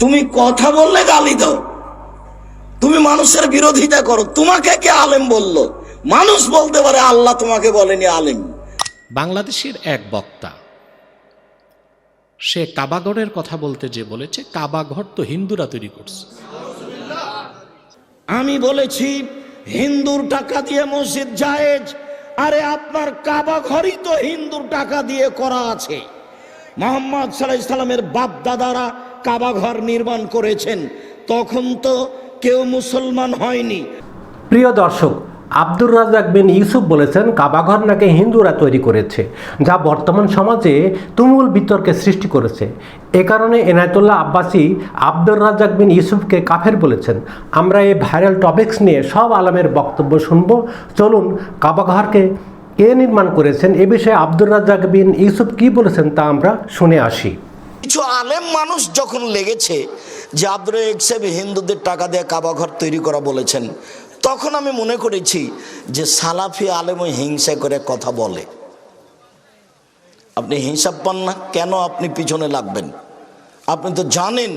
তুমি কথা বললে গালি দাও, তুমি মানুষের বিরোধিতা করো, তোমাকে কে আলেম বললো? মানুষ বলতে পারে, আল্লাহ তোমাকে বলেনি আলেম। বাংলাদেশের এক বক্তা সে কাবাগরের কথা বলতে যে বলেছে, কাবাঘর তো হিন্দুরা তৈরি করছে। আমি বলেছি হিন্দুর টাকা দিয়ে মসজিদ জায়েজ। আরে আপনার কাবা ঘরই তো হিন্দুর টাকা দিয়ে করা আছে। মুহাম্মদ সাল্লাল্লাহু আলাইহি সাল্লামের বাপ দাদারা কাবা ঘর নির্মাণ করেছেন, তখন তো কেউ মুসলমান হয়নি। প্রিয় দর্শক, আব্দুর রাজ্জাক বিন ইউসুফ বলেছেন কাবাঘর নাকি হিন্দুরা তৈরি করেছে, যা বর্তমান সমাজে তুমুল বিতর্কের সৃষ্টি করেছে। এ কারণে এনায়েতুল্লাহ আব্বাসী আব্দুর রাজ্জাক বিন ইউসুফকে কাফের বলেছেন। আমরা এই ভাইরাল টপিকস নিয়ে সব আলেমের বক্তব্য শুনব। চলুন, কাবাঘরকে কে নির্মাণ করেছেন এ বিষয়ে আব্দুর রাজ্জাক বিন ইউসুফ কি বলেছেন তা আমরা শুনে আসি। কিছু আলেম মানুষ যখন লেগেছে যে আব্দুর রাজ্জাক সাহেব হিন্দুদের টাকা দিয়ে কাবাঘর তৈরি করা বলেছেন, তখন আমি মনে করেছি যে সালাফি আলেমও হিংসা করে কথা বলে। আপনি হিংসা পান না কেন? আপনি পিছনে লাগবেন। আপনি তো জানেন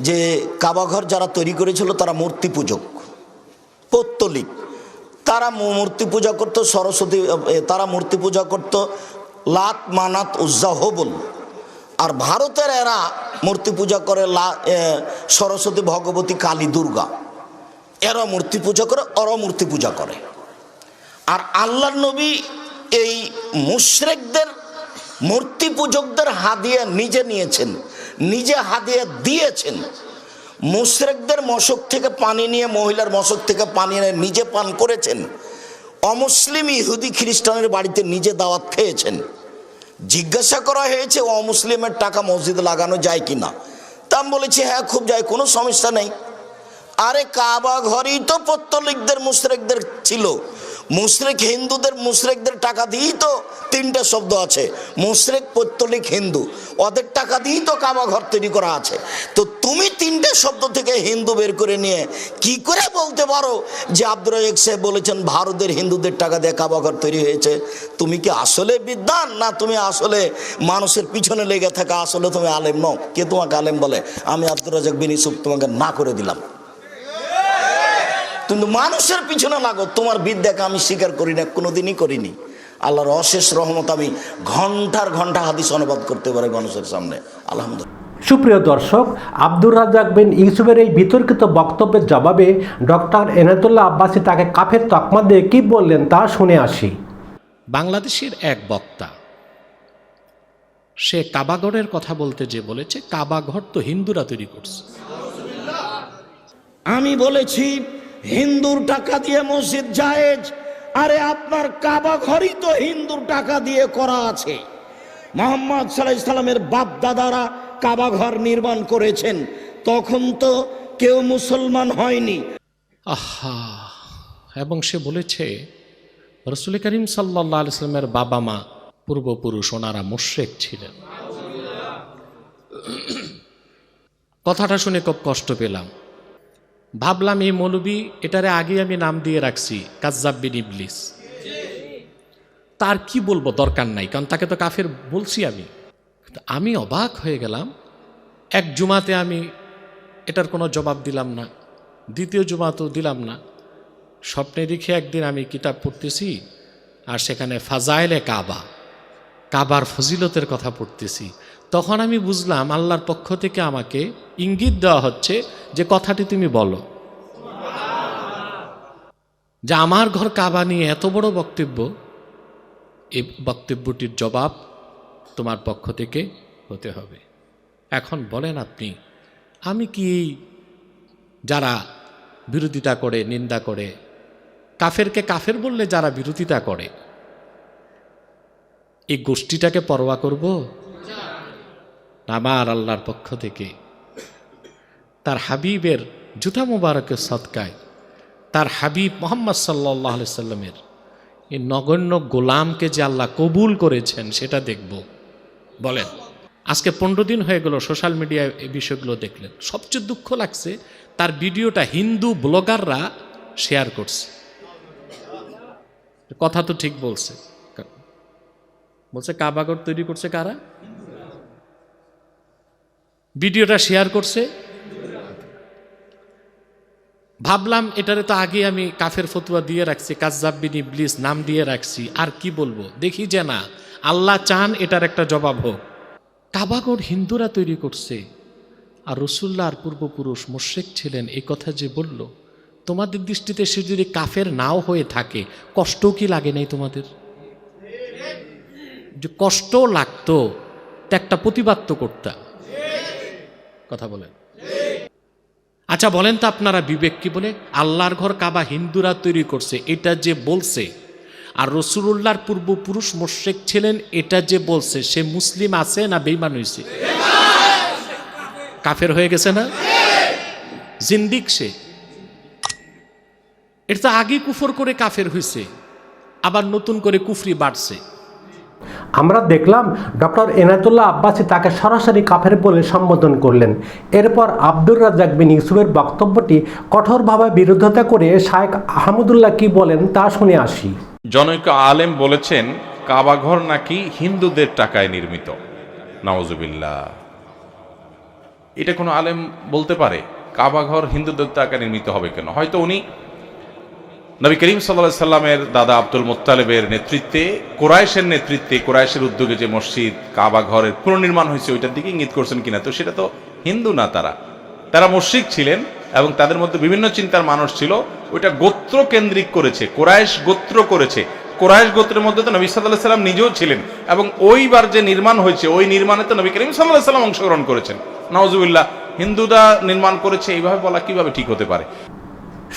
যে কাবাঘর যারা তৈরি করেছিল তারা মূর্তি পূজক, পৌত্তলিক। তারা মূর্তি পূজা করতো সরস্বতী, তারা মূর্তি পূজা করতো লাত, মানাত, উজ্জা, হবল। আর ভারতের এরা মূর্তি পূজা করে সরস্বতী, ভগবতী, কালী, দুর্গা। এরা মূর্তি পূজা করে, ওরা মূর্তি পূজা করে। আর আল্লাহর নবী এই মুশরিকদের, মূর্তি পূজকদের হাদিয়া নিজে নিয়েছেন, নিজে হাদিয়া দিয়েছেন। মুশরিকদের মশক থেকে পানি নিয়ে, মহিলার মশক থেকে পানি নিয়ে নিজে পান করেছেন। অমুসলিম ইহুদি খ্রিস্টানের বাড়িতে নিজে দাওয়াত খেয়েছেন। জিজ্ঞাসা করা হয়েছে অমুসলিমের টাকা মসজিদে লাগানো যায় কিনা, তা আমি বলেছি হ্যাঁ খুব যায়, কোনো সমস্যা নেই। আরে কাবা ঘরই তো পৌত্তলিকদের, মুশরিকদের ছিল। মুশরিক হিন্দুদের, মুশরিকদের টাকা দিয়েই তো তিনটা শব্দ আছে, মুশরিক, পৌত্তলিক, হিন্দু। ওদের টাকা দিয়েই তো কাবা ঘর তৈরি করা আছে। তো তুমি তিনটে শব্দ থেকে হিন্দু বের করে নিয়ে কি করে বলতে পারো যে আব্দুর রাজ্জাক সাহেব বলেছেন ভারতের হিন্দুদের টাকা দিয়ে কাবা ঘর তৈরি হয়েছে? তুমি কি আসলে বিদ্বান, না তুমি আসলে মানুষের পিছনে লেগে থাকা, আসলে তুমি আলেম নও? কে তোমাকে আলেম বলে? আমি আব্দুর রাজ্জাক বিন ইউসুফ তোমাকে না করে দিলাম। কিন্তু মানুষের পিছনে লাগো, তোমার বিদ্যাকে আমি স্বীকার করি না, কোনোদিনই করিনি। আল্লাহর অশেষ রহমত, আমি ঘন্টার ঘন্টা হাদিস অনুবাদ করতে পারি মানুষের সামনে, আলহামদুলিল্লাহ। সুপ্রিয় দর্শক, আব্দুর রাজ্জাক বিন ইউসুফের এই বিতর্কিত বক্তব্যের জবাবে ডক্টর এনায়েতুল্লাহ আব্বাসী তাকে কাফের তকমা দিয়ে কি বললেন তা শুনে আসি। বাংলাদেশের এক বক্তা সে কাবাগরের কথা বলতে যে বলেছে, কাবাঘর তো হিন্দুরা তৈরি করছে। আমি বলেছি হিন্দুর টাকা দিয়ে মসজিদ জায়েজ। আরে আপনার কাবা ঘরই তো হিন্দুর টাকা দিয়ে করা আছে। মুহাম্মদ সাল্লাল্লাহু আলাইহি সাল্লামের বাপ দাদারা কাবা ঘর নির্মাণ করেছেন, তখন তো কেউ মুসলমান হয়নি। আহা, এবং সে বলেছে রাসূল করিম সাল্লাল্লাহু আলাইহি ওয়াসাল্লামের বাবা মা, পূর্বপুরুষ, ওনারা মুশরিক ছিলেন। কথাটা শুনে খুব কষ্ট পেলাম। ভাবলাম এই মৌলবী, এটারে আগে আমি নাম দিয়ে রাখছি কাজ্জাব বিন ইবলিস। তার কি বলবো, দরকার নাই, কারণ তাকে তো কাফের বলছি আমি। আমি অবাক হয়ে গেলাম। এক জুমাতে আমি এটার কোনো জবাব দিলাম না, দ্বিতীয় জুমাতেও দিলাম না। স্বপ্নে দেখে একদিন আমি কিতাব পড়তেছি, আর সেখানে ফাজাইলে কাবা, কাবার ফজিলতের কথা পড়তেছি। তখন আমি বুঝলাম আল্লাহর পক্ষ থেকে আমাকে ইঙ্গিত দেওয়া হচ্ছে যে কথাটি তুমি বলো, যে আমার ঘর কাবা নিয়ে এত বড় বক্তব্য, এই বক্তব্যটির জবাব তোমার পক্ষ থেকে হতে হবে। এখন বলেন আপনি, আমি কি যারা বিরোধিতা করে, নিন্দা করে, কাফেরকে কাফের বললে যারা বিরোধিতা করে, এই গোষ্ঠীটাকে পরোয়া করব? আমার আল্লাহর পক্ষ থেকে তার হাবিবের জুতা মুবারকের সদকায়, তার হাবিব মুহাম্মদ সাল্লাল্লাহু আলাইহি সাল্লামের এই নগণ্য গোলামকে যে আল্লাহ কবুল করেছেন সেটা দেখব। বলেন, আজকে 15 দিন হয়ে গেল সোশ্যাল মিডিয়ায় এই বিষয়গুলো দেখলেন। সবচেয়ে দুঃখ লাগছে, তার ভিডিওটা হিন্দু ব্লগাররা শেয়ার করছে। কথা তো ঠিক বলছে, বলছে কাবাঘর তৈরি করছে কারা? ভিডিওটা শেয়ার করছে ভাবলাম এটারে তো আগে আমি কাফের ফতুয়া দিয়ে রাখছি, কাজ্জাব বিন ইবলিস নাম দিয়ে রাখছি, আর কি বলবো। দেখি যে না, আল্লাহ চান এটার একটা জবাব হোক। কাবাগর হিন্দুরা তৈরি করছে, আর রসুল্লাহর পূর্বপুরুষ মুশরিক ছিলেন, এই কথা যে বলল, তোমাদের দৃষ্টিতে সে যদি কাফের নাও হয়ে থাকে, কষ্টও কি লাগে নাই তোমাদের? যে কষ্ট লাগতো, তা একটা প্রতিবাদ তো করতাম। কথা বলেন। আচ্ছা বলেন তো আপনারা, বিবেক কি বলে? আল্লাহর ঘর কাবা হিন্দুরা তৈরি করছে, এটা যে বলছে, আর রসুলুল্লাহর পূর্বপুরুষ মুশরিক ছিলেন, এটা যে বলছে, সে মুসলিম আছে না বেঈমান হয়েছে? কাফের হয়ে গেছে না? জিন্দিক সে। এটা তো আগে কুফর করে কাফের হয়েছে, আবার নতুন করে কুফরি বাড়ছে। আমরা দেখলাম ডক্টর এনায়েতুল্লাহ আব্বাসী তাকে সরাসরি কাফের বলে সম্বোধন করলেন। এরপর আব্দুর রাজ্জাক বিন ইউসুফের বক্তব্যটি কঠোরভাবে বিরোধিতা করে শায়েখ আহমদুল্লাহ কি বলেন তা শুনে আসি। জনৈক আলেম বলেছেন কাবাঘর নাকি হিন্দুদের টাকায় নির্মিত। নাউজুবিল্লাহ। এটা কোনো আলেম বলতে পারে? কাবাঘর হিন্দুদের টাকায় নির্মিত হবে কেন? হয়তো উনি নবী করিম সাল্লাল্লাহু আলাইহি সাল্লামের দাদা আব্দুল মুত্তালিবের নেতৃত্বে, কুরাইশের নেতৃত্বে, কুরাইশের উদ্যোগে যে মসজিদ কাবাঘরের পুনর্নির্মাণ হয়েছে ওইটার দিকে ইঙ্গিত করছেন কিনা। তো সেটা তো হিন্দু না, তারা মুশরিক ছিলেন এবং তাদের মধ্যে বিভিন্ন চিন্তার মানুষ ছিল। ওইটা গোত্র কেন্দ্রিক করেছে, কুরাইশ গোত্র করেছে। কুরাইশ গোত্রের মধ্যে তো নবী সাল্লাল্লাহু আলাইহি সাল্লাম নিজেও ছিলেন, এবং ওইবার যে নির্মাণ হয়েছে ওই নির্মাণে তো নবী করিম সাল্লাল্লাহু আলাইহি সাল্লাম অংশগ্রহণ করেছেন। নাউজুবিল্লাহ। হিন্দুরা নির্মাণ করেছে এইভাবে বলা কিভাবে ঠিক হতে পারে?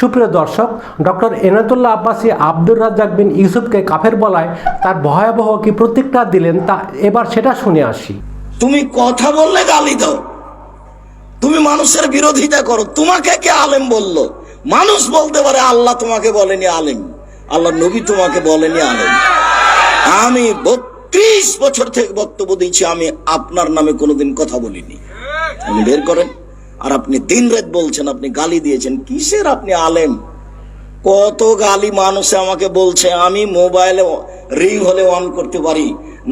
সুপ্রিয় দর্শক, ডক্টর এনায়েতুল্লাহ আব্বাসী আব্দুর রাজ্জাক বিন ইউসুফকে কাফের বলায় তার ভয়াবহ কি প্রতিক্রিয়া দিলেন তা এবার সেটা শুনে আসি। তুমি কথা বললে গালি দাও, তুমি মানুষের বিরোধিতা করো, তোমাকে কে আলেম বললো? মানুষ বলতে পারে আল্লাহ তোমাকে বলেনি আলেম, আল্লাহ নবী তোমাকে বলেনি আলেম। আমি 32 বছর থেকে বক্তব্য দিচ্ছি, আমি আপনার নামে কোনোদিন কথা বলিনি। আপনি বের করেন। আর আপনি দিন রাত বলছেন আপনি গালি দিয়েছেন, কিসের আপনি আলেম? কত গালি মানুষে আমাকে বলছে, আমি মোবাইলে রিং হলে অন করতে পারি,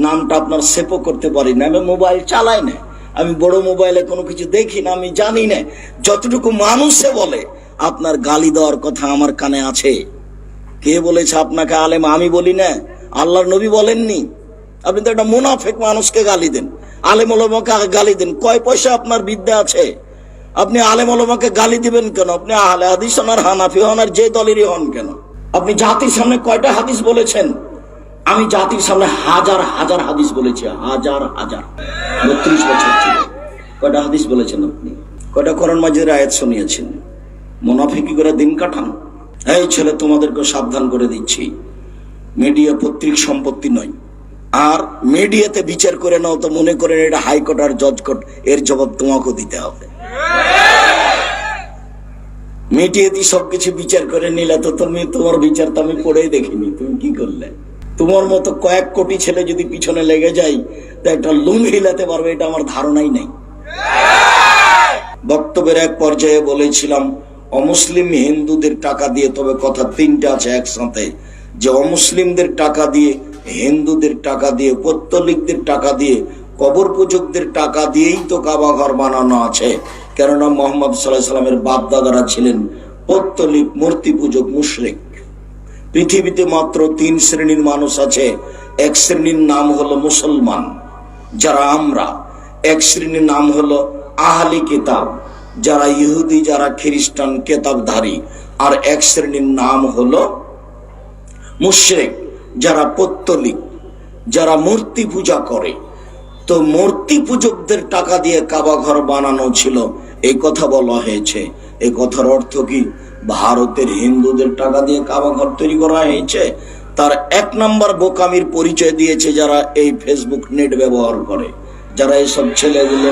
নামটা আপনার সেভও করতে পারি না, আমি মোবাইল চালাই না, আমি বড় মোবাইলে কোনো কিছু দেখি না, আমি জানি না। যতটুকু মানুষে বলে আপনার গালি দেওয়ার কথা আমার কানে আছে। কে বলেছে আপনাকে আলেম? আমি বলি না, আল্লাহর নবী বলেননি। আপনি তো একটা মুনাফিক মানুষকে গালি দেন, আলেম ওলামাকে গালি দেন। কয় পয়সা আপনার বিদ্যা আছে? আপনি আলেম ওলামাকে গালি দিবেন কেন? আপনি আহলে হাদিস হন আর হানাফি হন আর যে দলেরই হন কেন, আপনি জাতির সামনে কয়টা হাদিস বলেছেন? আমি জাতির সামনে হাজার হাজার হাদিস বলেছি, হাজার হাজার। 32 বছর ছিল, কয়টা হাদিস বলেছেন আপনি? কয়টা কোরআন মাজিদের আয়াত শুনিয়েছেন? মুনাফিকি করে দিন কাটান। এই ছেলে, তোমাদেরকে সাবধান করে দিচ্ছি, মিডিয়া পৈতৃক সম্পত্তি নয়। আর মিডিয়াতে বিচার করে নাও তো মনে করেন এটা হাইকোর্ট আর জজ কোর্ট, এর জবাব তোমাকেও দিতে হবে। মিডিয়াতে সবকিছু বিচার করে নিলে তো তুমি, তোমার বিচার তো আমি পড়েই দেখিনি, তুমি কি করলে? তোমার মতো কয়েক কোটি ছেলে যদি পিছনে লেগে যায় তো একটা লুম হিলাতে পারবে, এটা আমার ধারণাই নাই। বক্তব্যের এক পর্যায়ে বলেছিলাম অমুসলিম হিন্দুদের টাকা দিয়ে, তবে কথা তিনটা আছে একসাথে, যে অমুসলিমদের টাকা দিয়ে, হিন্দুদের টাকা দিয়ে, পৌত্তলিকদের টাকা দিয়ে, কবর পূজকদের টাকা দিয়েই তো কাবা ঘর বানানো আছে। কেননা মোহাম্মদ সাল্লাল্লাহু আলাইহি সাল্লামের বাপ দাদারা ছিলেন পৌত্তলিক, মূর্তি পূজক, মুশরিক। পৃথিবীতে মাত্র 3 শ্রেণীর মানুষ আছে। এক শ্রেণীর নাম হলো মুসলমান, যারা আমরা। এক শ্রেণীর নাম হলো আহলি কিতাব, যারা ইহুদি, যারা খ্রিস্টান, কেতাবধারী। আর এক শ্রেণীর নাম হলো মুশরিক, যারা পৌত্তলিক, যারা মূর্তি পূজা করে। তো মূর্তি পূজকদের টাকা দিয়ে কাবা ঘর বানানো ছিল, এই কথা বলা হয়েছে। এই কথার অর্থ কি ভারতের হিন্দুদের টাকা দিয়ে কাবা ঘর তৈরি করা হয়েছে? তার 1 নম্বর বোকামির পরিচয় দিয়েছে যারা এই ফেসবুক নেট ব্যবহার করে, যারা এইসব ছেলেগুলো।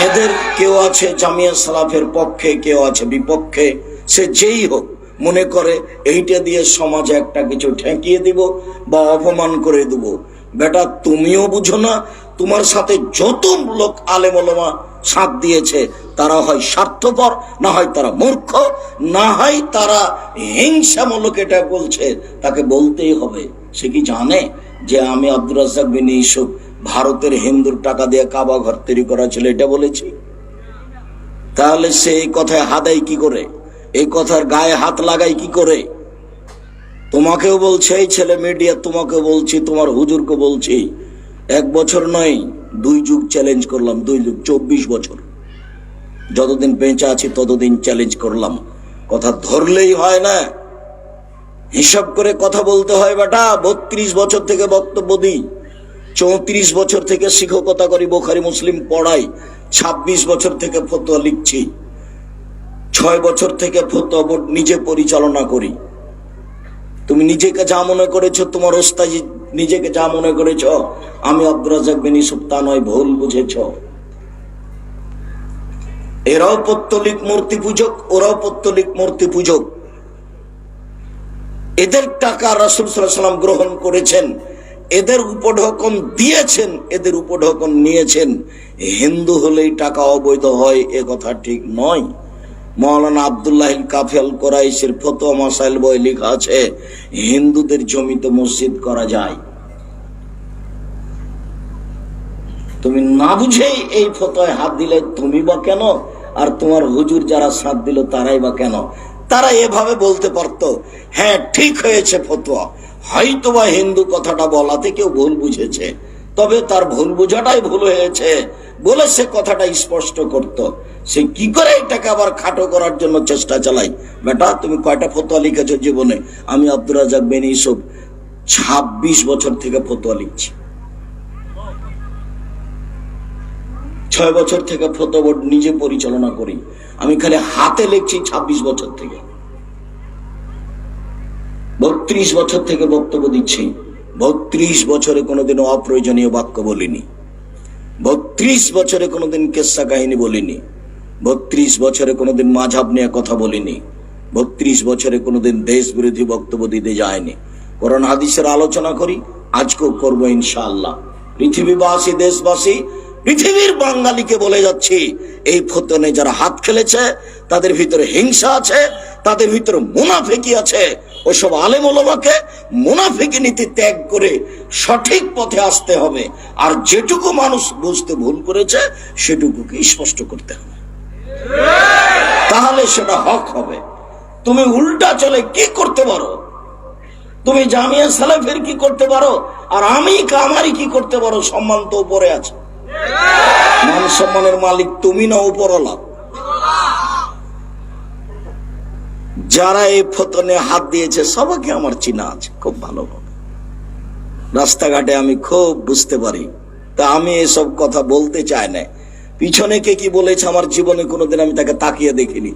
এদের কেউ আছে জামিয়া সালাফের পক্ষে, কেউ আছে বিপক্ষে। সে যেই হোক, মনে করে এইটা দিয়ে সমাজে একটা কিছু ঠেকিয়ে দিব বা অপমান করে দেব। বেটা, তুমিও বুঝো না, তোমার সাথে যত লোক আলেম ওলামা সাথ দিয়েছে তারা হয় স্বার্থপর, না হয় তারা মূর্খ, না হয় তারা হিংসামূলক। এটা বলছে, তাকে বলতেই হবে। সে কি জানে যে আমি আব্দুর রাজ্জাক বিন ইউসুফ ভারতের হিন্দুর টাকা দিয়ে কাবা ঘর তৈরি করা ছিল এটা বলেছি? তাহলে সেই কথায় হাদাই কি করে? এই কথার গায়ে হাত লাগাই কি করে? তোমাকেও বলছে এই ছেলে মিডিয়া, তোমাকেও বলছি, তোমার হুজুরকে বলছি, 1 বছর নয় 2 যুগ চ্যালেঞ্জ করলাম, 2 যুগ 24 বছর, যতদিন বেঁচে আছি ততদিন চ্যালেঞ্জ করলাম। কথা ধরলেই হয় না, হিসাব করে কথা বলতে হয় বেটা। 32 বছর থেকে বক্তব্য দিই, 34 বছর থেকে শিক্ষকতা করি, বুখারী মুসলিম পড়াই, 26 বছর থেকে ফতোয়া লিখছি, 6 বছর থেকে ফতোয়া বোর্ড নিজে পরিচালনা করি। তুমি নিজেকে যা মনে করেছো, তোমার ওস্তাজি নিজেকে যা মনে করেছ আমি আব্দুর রাজ্জাক বিন ইউসুফ, তা নয়, ভুল বুঝেছ। এরাও পৌত্তলিক মূর্তি পূজক, ওরাও পৌত্তলিক মূর্তি পূজক। এদের টাকা রাসূল সাল্লাল্লাহু আলাইহি ওয়াসাল্লাম গ্রহণ করেছেন, এদের উপঢৌকন দিয়েছেন, এদের উপঢৌকন নিয়েছেন। হিন্দু হলেই টাকা অবৈধ হয় এ কথা ঠিক নয়। মাওলানা আব্দুল্লাহ কাফি আল কোরাইশের ফতোয়া মাসাইল বই লেখা আছে, হিন্দুদের জমিতে মসজিদ করা যায়। তুমি না বুঝেই এই ফতোয়ায় হাত দিলে তুমি বা কেন, আর তোমার হুজুর যারা সাথ দিল তারাই বা কেন? তারা এভাবে বলতে পারতো, হ্যাঁ ঠিক হয়েছে ফতোয়া, হয়তোবা হিন্দু কথাটা বলাতে কেউ ভুল বুঝেছে, তবে তার ভুল বোঝাটাই ভুল হয়েছে বলে সে কথাটা স্পষ্ট করত। সে কি করে এটাকে আবার খাটো করার জন্য চেষ্টা চালাই? বেটা তুমি কয়টা ফতোয়া লিখেছো জীবনে? আমি আব্দুর রাজ্জাক বিন ইউসুফ 26 বছর থেকে ফতোয়া লিখছি, 6 বছর থেকে ফতোয়া বোর্ড নিজে পরিচালনা করি। আমি খালি হাতে লিখছি 26 বছর থেকে। 32 বছর থেকে বক্তব্য দিচ্ছি, 32 বছরে কোনোদিনও অপ্রয়োজনীয় বাক্য বলিনি, 32 বছরে কোনোদিন কেসা কাহিনী বলিনি, 32 বছরে কোনোদিন মাঝহাব নিয়ে কথা বলিনি, 32 বছরে কোনোদিন দেশ বিরোধী বক্তব্য দিতে যায়নি। কোরআন হাদিসের আলোচনা করি, আজকেও করবো ইনশাআল্লাহ। পৃথিবীবাসী, দেশবাসী, পৃথিবীর বাঙালিকে বলে যাচ্ছি, এই ফতনে যারা হাত খেলেছে তাদের ভিতরে হিংসা আছে, তাদের ভিতরে মুনাফিকি আছে। ওসব আলেম ওলামাকে মুনাফিকি নীতি ত্যাগ করে সঠিক পথে আসতে হবে, আর যেটুকু মানুষ বুঝতে ভুল করেছে সেটুকুকে স্পষ্ট করতে হবে, তাহলে সেটা হক হবে। তুমি উল্টা চলে কি করতে পারো? তুমি জামিয়া সালাফের কি করতে পারো, আর আমি আমারই কি করতে পারো? সম্মান তো উপরে আছে, মান সম্মানের মালিক তুমি না উপরওয়ালা। যারা এই ফতনে হাত দিয়েছে সবাইকে আমার চিনা আছে খুব ভালোভাবে, রাস্তাঘাটে আমি খুব বুঝতে পারি। তা আমি এসব কথা বলতে চাই না। পিছনে কে কি বলেছে আমার জীবনে কোনোদিন আমি তাকে তাকিয়ে দেখিনি।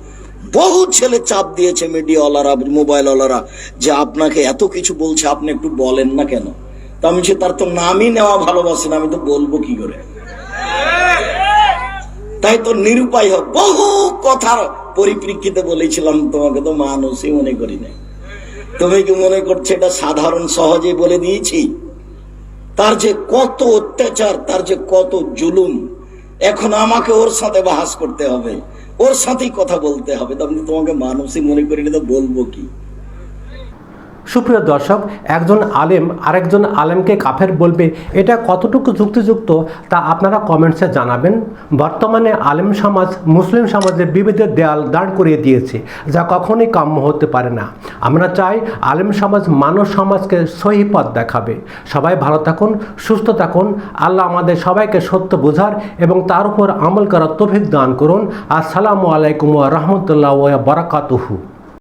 বহু ছেলে চাপ দিয়েছে, মিডিয়াওয়ালারা, মোবাইলওয়ালারা, যে আপনাকে এত কিছু বলছে, আপনি একটু বলেন না কেন? তা আমি তার তো নামই নেওয়া ভালোবাসি না, আমি তো বলবো কি করে? তাই তো নিরুপায় হোক। বহু কথার পরিপ্রেক্ষিতে বলেছিলাম, তোমাকে তো মানুষই মনে করি না। তুমি কি মনে করছো এটা সাধারণ সহজে বলে দিয়েছি? তার যে কত অত্যাচার, তার যে কত জুলুম, এখন আমাকে ওর সাথে বাহাস করতে হবে, ওর সাথেই কথা বলতে হবে। তখন তোমাকে মানুষই মনে করি না, তো বলবো কি? সুপ্রিয় দর্শক, একজন আলেম আরেকজন আলেমকে কাফের বলবে, এটা কতটুকু যুক্তিযুক্ত তা আপনারা কমেন্টসে জানাবেন। বর্তমানে আলেম সমাজ মুসলিম সমাজে বিভেদের দেয়াল দাঁড় করিয়ে দিয়েছে, যা কখনোই কাম্য হতে পারে না। আমরা চাই আলেম সমাজ মানব সমাজকে সহি পথ দেখাবে। সবাই ভালো থাকুন, সুস্থ থাকুন। আল্লাহ আমাদের সবাইকে সত্য বোঝার এবং তার উপর আমল করার তৌফিক দান করুন। আসসালামু আলাইকুম ওয়া রাহমাতুল্লাহি ওয়া বারাকাতুহু।